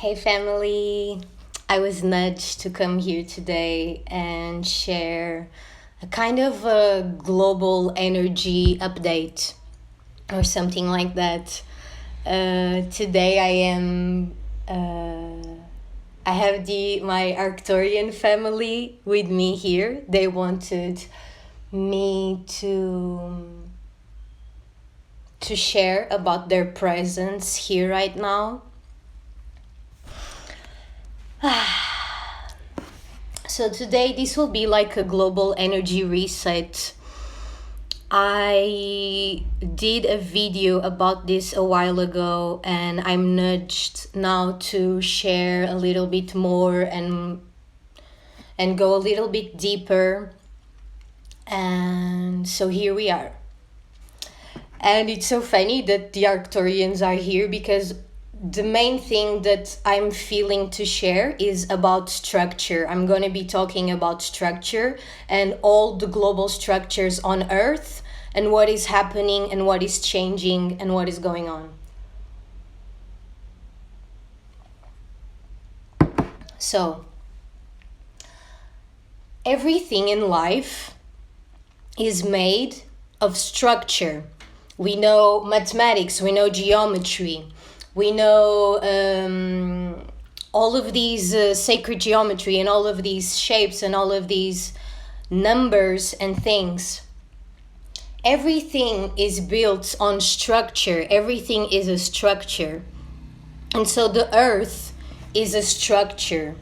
Hey family, I was nudged to come here today and share a kind of a global energy update or something like that. Today I have my Arcturian family with me here. They wanted me to share about their presence here right now. So today this will be like a global energy reset. I did a video about this a while ago and I'm nudged now to share a little bit more and go a little bit deeper. And so here we are. And it's so funny that the Arcturians are here because the main thing that I'm feeling to share is about structure. I'm going to be talking about structure and all the global structures on Earth and what is happening and what is changing and what is going on. So, everything in life is made of structure. We know mathematics, we know geometry. We know all of these sacred geometry and all of these shapes and all of these numbers and things. Everything is built on structure. Everything is a structure. And so the earth is a structure.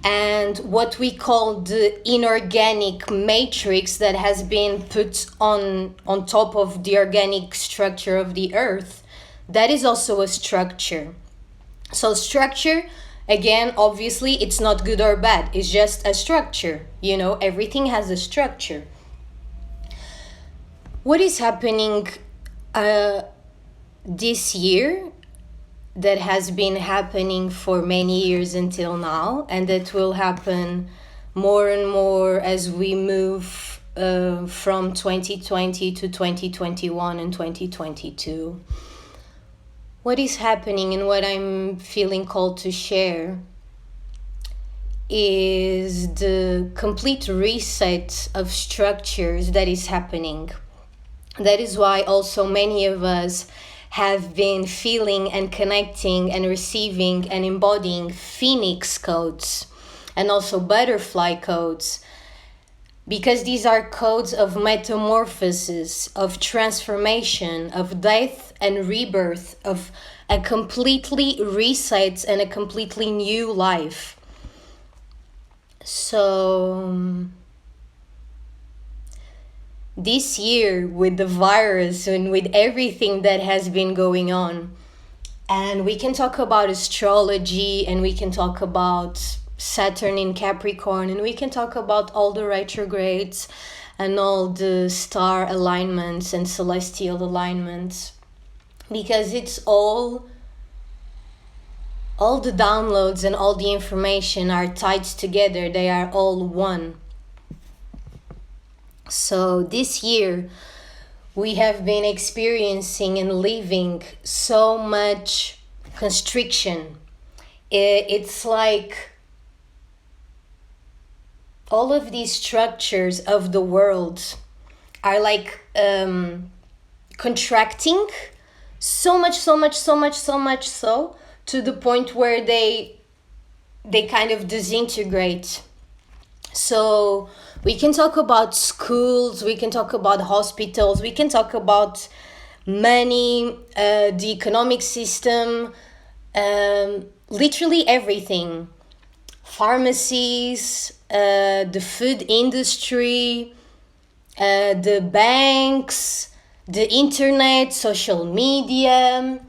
And what we call the inorganic matrix that has been put on top of the organic structure of the earth, that is also a structure. So structure, again, obviously it's not good or bad. It's just a structure. You know, everything has a structure. What is happening this year that has been happening for many years until now, and that will happen more and more as we move from 2020 to 2021 and 2022. What is happening and what I'm feeling called to share is the complete reset of structures that is happening. That is why also many of us have been feeling and connecting and receiving and embodying phoenix codes and also butterfly codes, because these are codes of metamorphosis, of transformation, of death and rebirth, of a completely reset and a completely new life. So this year, with the virus and with everything that has been going on, and we can talk about astrology and we can talk about Saturn in Capricorn, and we can talk about all the retrogrades and all the star alignments and celestial alignments, because it's all the downloads and all the information are tied together. They are all one. So this year we have been experiencing and living so much constriction. It's like all of these structures of the world are like contracting so much so to the point where they kind of disintegrate. So we can talk about schools, we can talk about hospitals, we can talk about money, the economic system, literally everything. Pharmacies, the food industry, the banks, the internet, social media,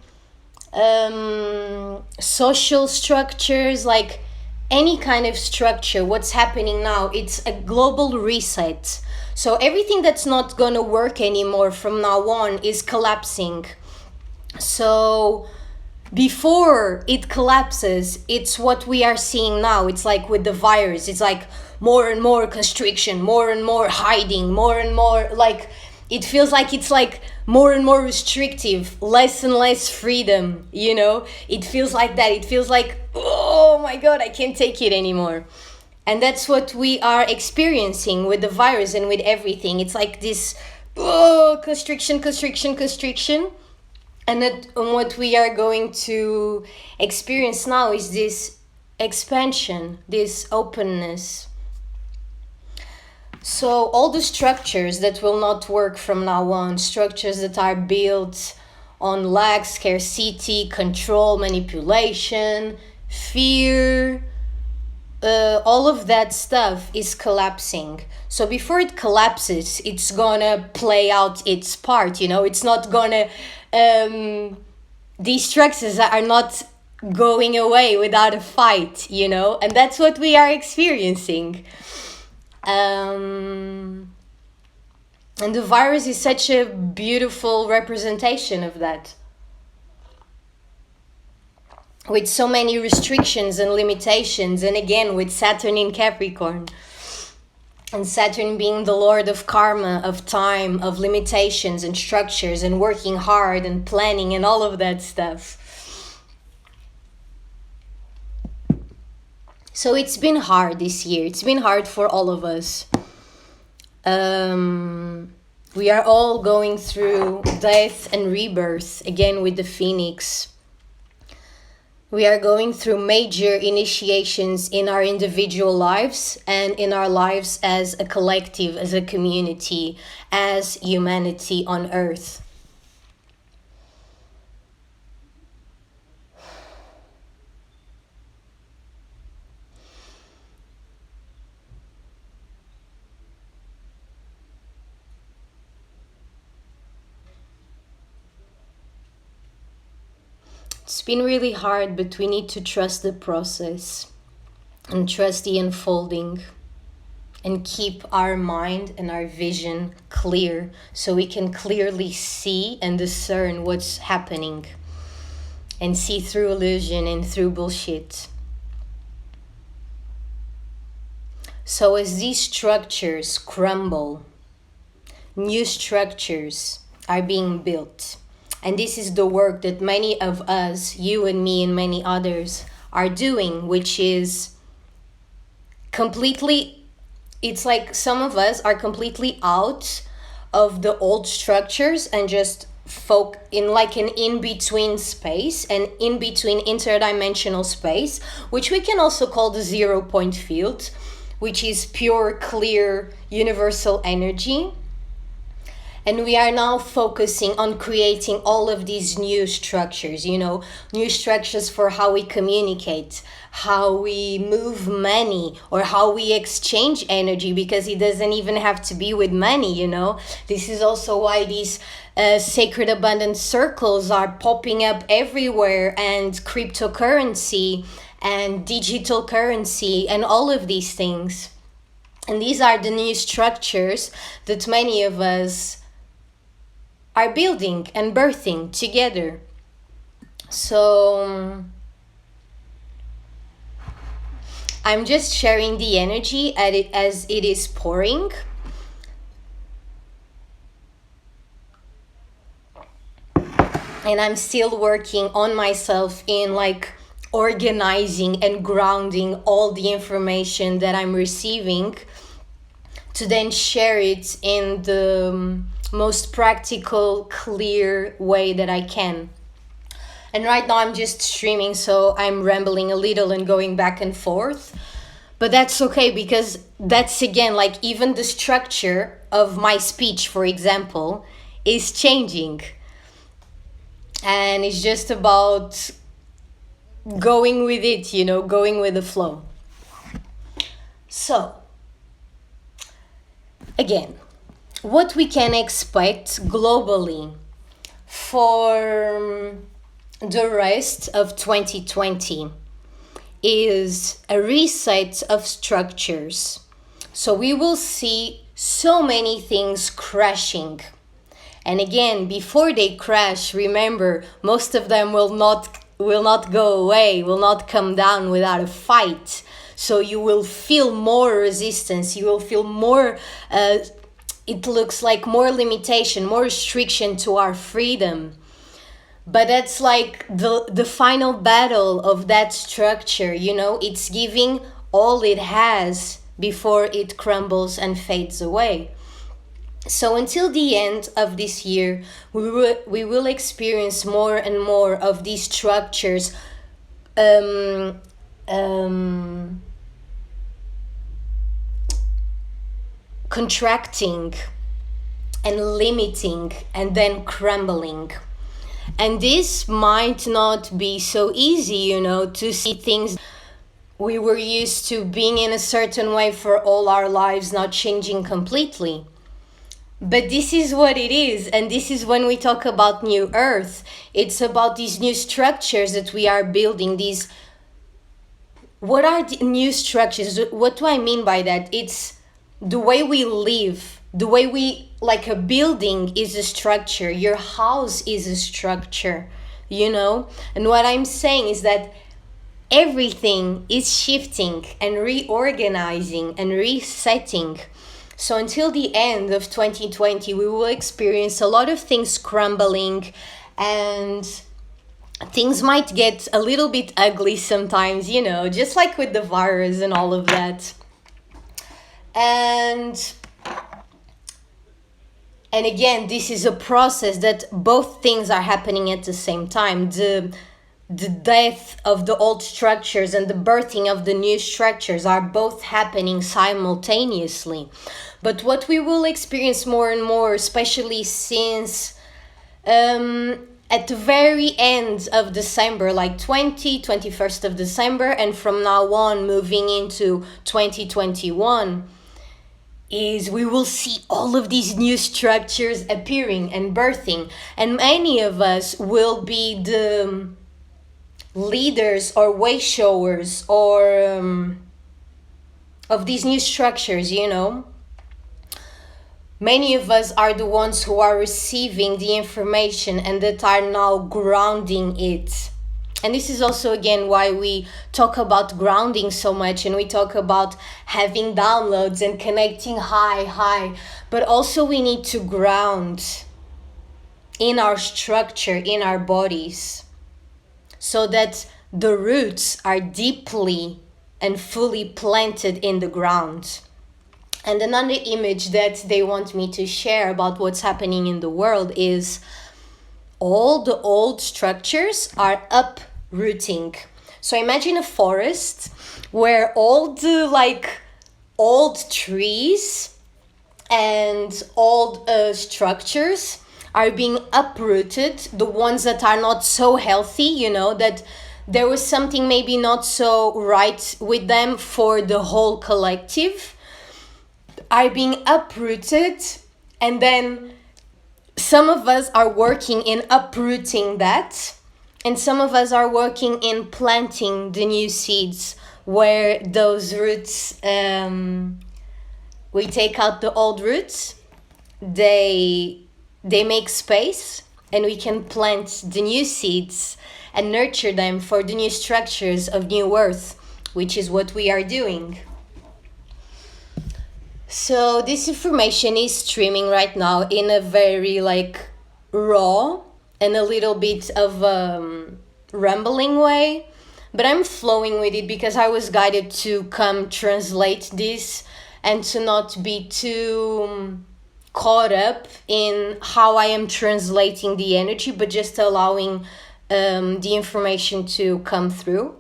social structures, like any kind of structure. What's happening now, it's a global reset. So everything that's not gonna work anymore from now on is collapsing. So before it collapses, it's what we are seeing now. It's like with the virus, it's like more and more constriction, more and more hiding, more and more, like it feels like it's like more and more restrictive, less and less freedom, you know? It feels like that. It feels like, oh my God, I can't take it anymore. And that's what we are experiencing with the virus and with everything. It's like this, oh, constriction, constriction, constriction. And what we are going to experience now is this expansion, this openness. So all the structures that will not work from now on, structures that are built on lack, scarcity, control, manipulation, fear, all of that stuff is collapsing. So before it collapses, it's gonna play out its part, you know? It's not gonna... these structures are not going away without a fight, you know? And that's what we are experiencing. And the virus is such a beautiful representation of that, with so many restrictions and limitations, and again with Saturn in Capricorn, and Saturn being the lord of karma, of time, of limitations and structures and working hard and planning and all of that stuff. So it's been hard this year. It's been hard for all of us. We are all going through death and rebirth, again with the Phoenix. We are going through major initiations in our individual lives and in our lives as a collective, as a community, as humanity on Earth. It's been really hard, but we need to trust the process and trust the unfolding and keep our mind and our vision clear so we can clearly see and discern what's happening and see through illusion and through bullshit. So as these structures crumble, new structures are being built. And this is the work that many of us, you and me and many others, are doing, which is completely, it's like some of us are completely out of the old structures and just in like an in-between space, an in-between interdimensional space, which we can also call the 0 point field, which is pure, clear, universal energy. And we are now focusing on creating all of these new structures, you know, new structures for how we communicate, how we move money, or how we exchange energy, because it doesn't even have to be with money, you know. This is also why these sacred abundance circles are popping up everywhere, and cryptocurrency and digital currency and all of these things. And these are the new structures that many of us are building and birthing together. So I'm just sharing the energy as it is pouring. And I'm still working on myself in like organizing and grounding all the information that I'm receiving to then share it in the most practical, clear way that I can. And right now I'm just streaming, so I'm rambling a little and going back and forth. But that's okay, because that's again, like even the structure of my speech, for example, is changing. And it's just about going with it, you know, going with the flow. So, again, what we can expect globally for the rest of 2020 is a reset of structures. So we will see so many things crashing. And again, before they crash, remember, most of them will not go away, will not come down without a fight. So you will feel more resistance, you will feel more it looks like more limitation, more restriction to our freedom. But that's like the final battle of that structure, you know, it's giving all it has before it crumbles and fades away. So until the end of this year, we will experience more and more of these structures um, um, contracting and limiting and then crumbling. And this might not be so easy, you know, to see things we were used to being in a certain way for all our lives not changing completely. But this is what it is, and this is when we talk about new earth. It's about these new structures that we are building. These, what are the new structures? What do I mean by that? It's the way we live, the way we, like a building is a structure, your house is a structure, you know? And what I'm saying is that everything is shifting and reorganizing and resetting. So until the end of 2020, we will experience a lot of things crumbling, and things might get a little bit ugly sometimes, you know, just like with the virus and all of that. And again, this is a process that both things are happening at the same time. The death of the old structures and the birthing of the new structures are both happening simultaneously. But what we will experience more and more, especially since at the very end of December, like 21st of December, and from now on moving into 2021, is we will see all of these new structures appearing and birthing, and many of us will be the leaders or way showers or of these new structures, you know. Many of us are the ones who are receiving the information and that are now grounding it. And this is also again why we talk about grounding so much, and we talk about having downloads and connecting high. But also we need to ground in our structure, in our bodies, so that the roots are deeply and fully planted in the ground. And another image that they want me to share about what's happening in the world is all the old structures are uprooting. So imagine a forest where all the old trees and old structures are being uprooted, the ones that are not so healthy, you know, that there was something maybe not so right with them for the whole collective, are being uprooted. And then some of us are working in uprooting that, and some of us are working in planting the new seeds where those roots, we take out the old roots, they make space, and we can plant the new seeds and nurture them for the new structures of new earth, which is what we are doing. So this information is streaming right now in a very raw and a little bit of rambling way, but I'm flowing with it because I was guided to come translate this and to not be too caught up in how I am translating the energy, but just allowing the information to come through.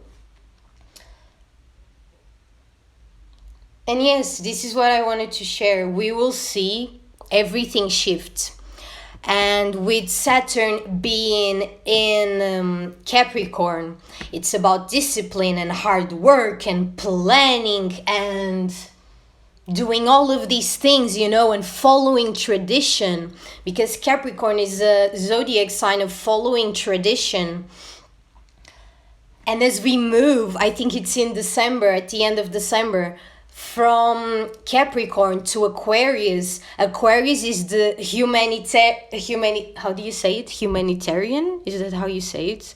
And yes, this is what I wanted to share. We will see everything shift. And with Saturn being in Capricorn, it's about discipline and hard work and planning and doing all of these things, you know, and following tradition, because Capricorn is a zodiac sign of following tradition. And as we move, I think it's in December, at the end of December, from Capricorn to Aquarius. Aquarius is the how do you say it? Humanitarian? Is that how you say it?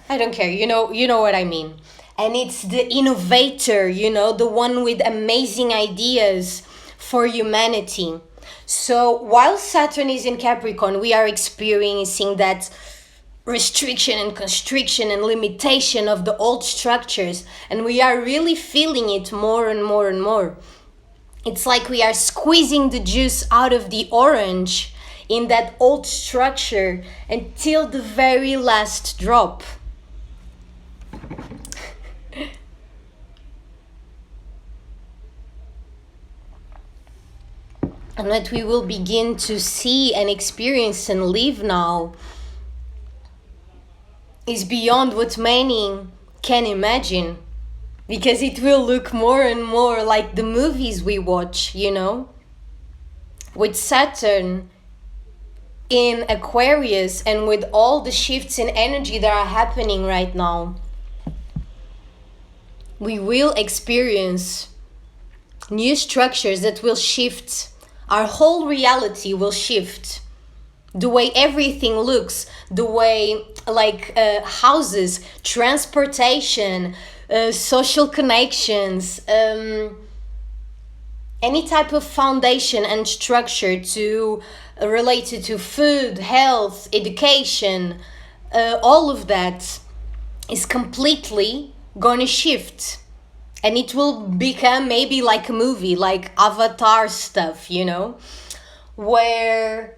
I don't care. You know what I mean. And it's the innovator, you know, the one with amazing ideas for humanity. So while Saturn is in Capricorn, we are experiencing that restriction and constriction and limitation of the old structures, and we are really feeling it more and more and more. It's like we are squeezing the juice out of the orange in that old structure until the very last drop. And what we will begin to see and experience and live now is beyond what many can imagine, because it will look more and more like the movies we watch, with Saturn in Aquarius and with all the shifts in energy that are happening right now. We will experience new structures that will shift. Our whole reality will shift. The way everything looks, the way houses, transportation, social connections, any type of foundation and structure to related to food, health, education, all of that is completely gonna shift. And it will become maybe like a movie, like Avatar stuff, where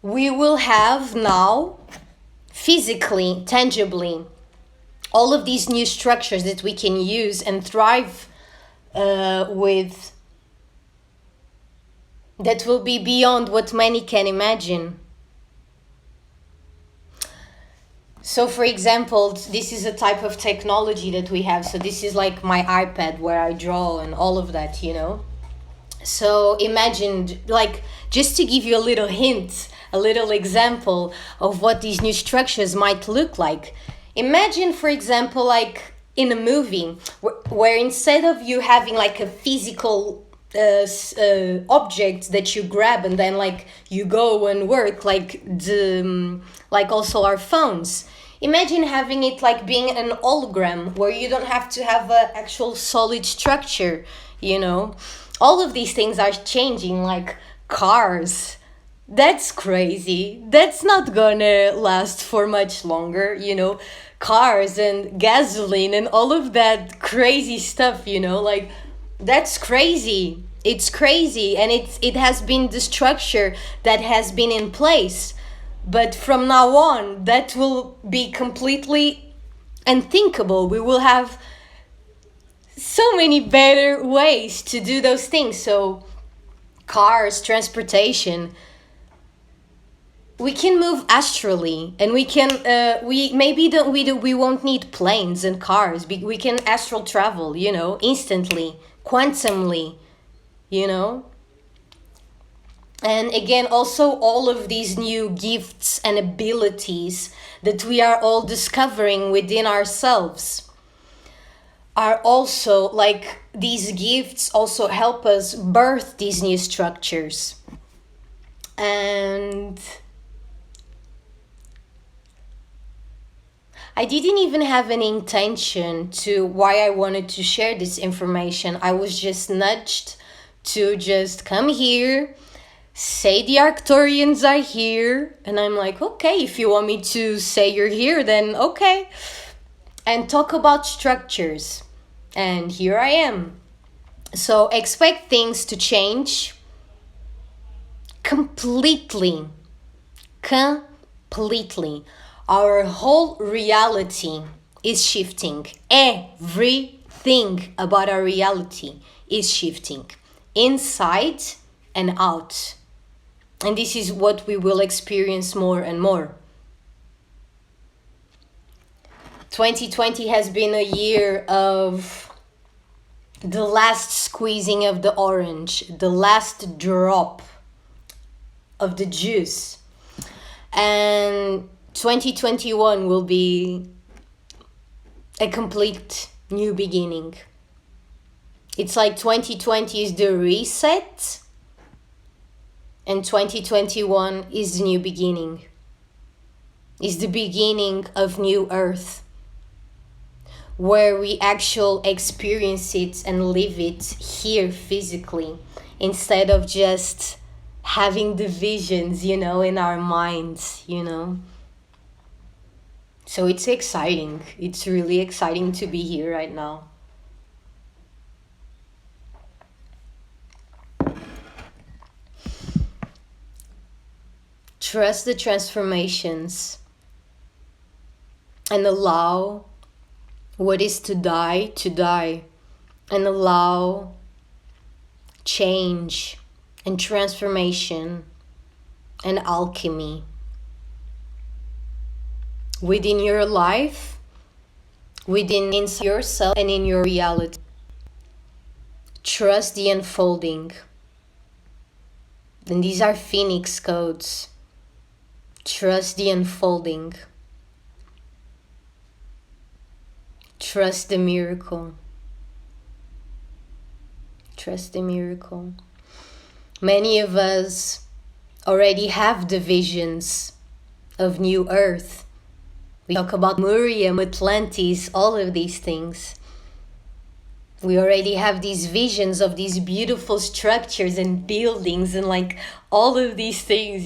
we will have now physically, tangibly, all of these new structures that we can use and thrive with, that will be beyond what many can imagine. So for example, this is a type of technology that we have. So this is like my iPad where I draw and all of that, So imagine, just to give you a little hint, a little example of what these new structures might look like. Imagine, for example, like in a movie where instead of you having like a physical object that you grab and then you go and work, also our phones. Imagine having it being an hologram where you don't have to have an actual solid structure, All of these things are changing, like cars. That's crazy. That's not gonna last for much longer, Cars and gasoline and all of that crazy stuff, that's crazy. It's crazy, and it has been the structure that has been in place. But from now on, that will be completely unthinkable. We will have so many better ways to do those things. So cars, transportation, we can move astrally, and we can we won't need planes and cars. We can astral travel, instantly, quantumly, And again, also all of these new gifts and abilities that we are all discovering within ourselves are also these gifts also help us birth these new structures. And I didn't even have an intention to why I wanted to share this information. I was just nudged to just come here, say the Arcturians are here, and I'm like, okay, if you want me to say you're here, then okay, and talk about structures. And here I am. So expect things to change completely. Our whole reality is shifting. Everything about our reality is shifting, inside and out. And this is what we will experience more and more. 2020 has been a year of the last squeezing of the orange, the last drop of the juice. And 2021 will be a complete new beginning. It's like 2020 is the reset, and 2021 is the new beginning. Is the beginning of new earth, where we actually experience it and live it here physically instead of just having the visions, in our minds. So it's exciting. It's really exciting to be here right now. Trust the transformations and allow what is to die, and allow change and transformation and alchemy within your life, within inside yourself, and in your reality. Trust the unfolding. And these are Phoenix codes. Trust the unfolding. Trust the miracle. Trust the miracle. Many of us already have the visions of New Earth. We talk about Miriam, Atlantis, all of these things. We already have these visions of these beautiful structures and buildings and like all of these things.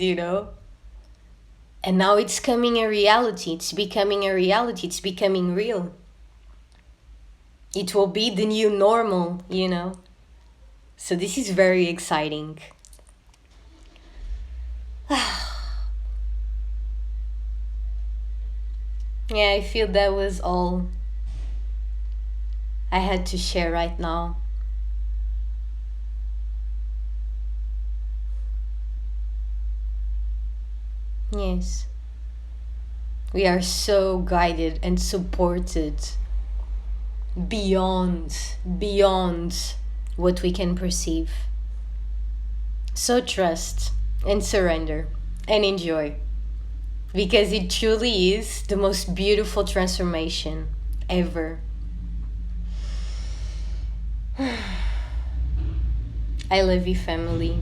And now it's coming a reality. It's becoming a reality. It's becoming real. It will be the new normal. So this is very exciting. Yeah, I feel that was all I had to share right now. Yes. We are so guided and supported beyond what we can perceive. So trust and surrender and enjoy, because it truly is the most beautiful transformation ever. I love you, family,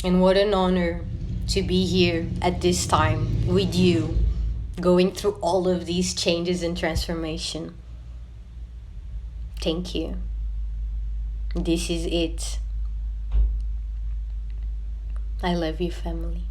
and what an honor to be here at this time with you, going through all of these changes and transformation. Thank you. This is it. I love you, family.